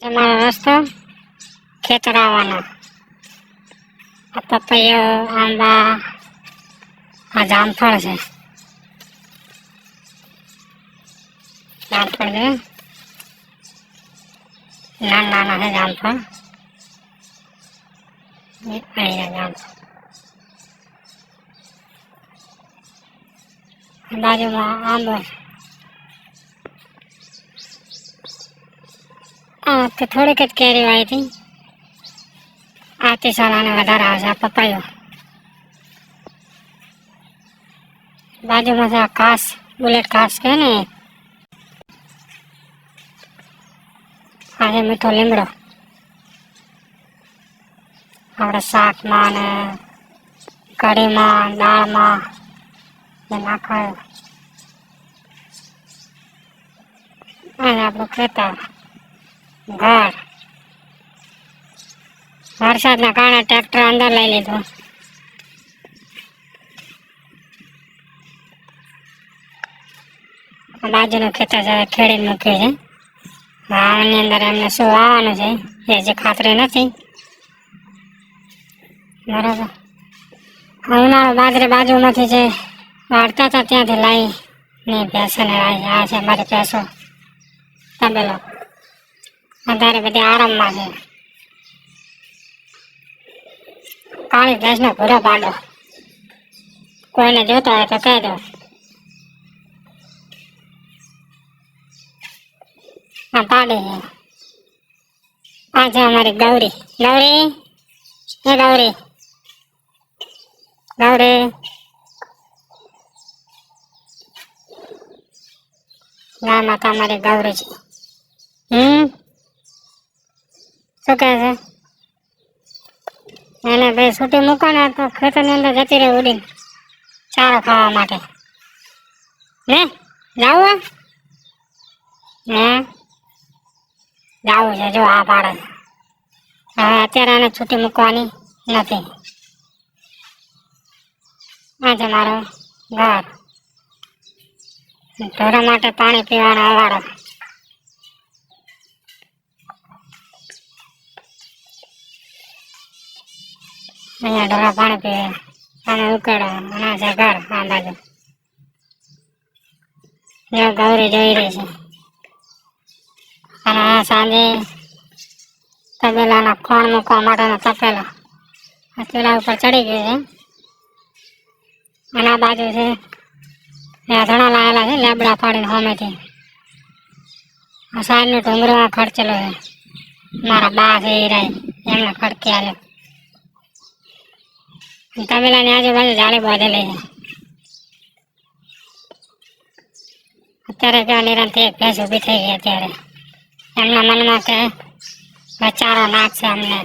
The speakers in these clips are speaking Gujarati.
તમારો રસ્તો ખેતર આવવાનો. આ પપૈયો, આંબા, આ જામફળ છે. જામફળ છે, નાના નાના છે જામફળ. અહીંયા જામફળ બાજુમાં આંબો. આ તો થોડીક જ કેરી આવી હતી. આવતી સાલ આને વધારે આવશે. આ પપૈયો બાજુમાં છે. આ ઘાસ, બુલેટ ઘાસ કહે ને. આ છે મીઠો લીમડો. આપણે શાકમાં ને કઢીમાં, દાળમાં નાખાયો. અને આપણું ખેતર, ઘર. વરસાદના કારણે ટ્રેક્ટર અંદર લઈ લીધું. બાજુનું ખેતર છે, ખેડી મૂક્યું છે. આની અંદર એમને શું વાવવાનું છે એ જે ખાતરી નથી. બરાબર. ઉનાળો બાજરી બાજુમાંથી જે વાળતા હતા ત્યાંથી લાવીને ભેંસોને આ છે મારી ભેંસો. તબેલો અત્યારે બધી આરામમાં છે. કાળી ભેંસનો ભૂરો પાડો. કોઈને જોતા હોય તો કહી દો. આ પાડી છે. આ છે અમારી ગૌરી. ગૌરી, એ ગૌરી, ગૌરી. ગાય માતા અમારી ગૌરી છે. શું કહે છે? એને ભાઈ છૂટી મૂકો ને તો ખેતરની અંદર જતી રહે ઉડીને ચારો ખાવા માટે. ને જાવું ને જાવું છે. જો આ પાડે. હવે અત્યારે એને છૂટી મૂકવાની નથી. આ છે મારું ઘર. ઢોરા માટે પાણી પીવાનો અવાડો. અહીંયા ઢોરા પાણી પીવે. આને ઉકેડો. અને આ છે ઘર. આ બાજુ ગૌરી જોઈ રહી છે. અને આ સાંજે તબેલાના ખોણ મૂકવા માટેનો તપેલો આ ચૂલા ઉપર ચડી ગયું છે. અને આ બાજુ છે ઘણા લાયેલા છે લેબડા પાડીને હોમેથી. આ સાઈડનું ડુંગરમાં ખર્ચેલો છે. મારા બા છે એ રહે એમને ખડકી આવ્યો. તબેલાની આજુબાજુ જાળી બાંધેલી છે. અત્યારે ત્યાં નિરંતર એક ભેંસ ઊભી થઈ ગઈ. અત્યારે એમના મનમાં કે ચારો નાખશે અમને.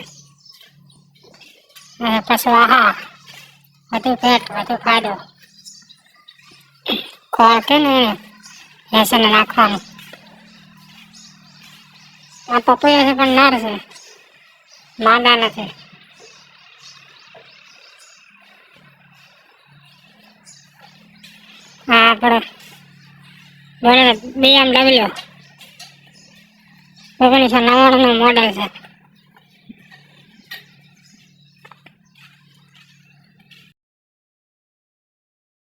અને પછી આહા વધુ પેટ, વધુ ફાયદો. ખોળ કે ને ભેંસને નાખવાનું. આ પપૈયા છે પણ નર છે, માંદા નથી. હા આપણે બોલે BMW 1999 નું મોડેલ છે.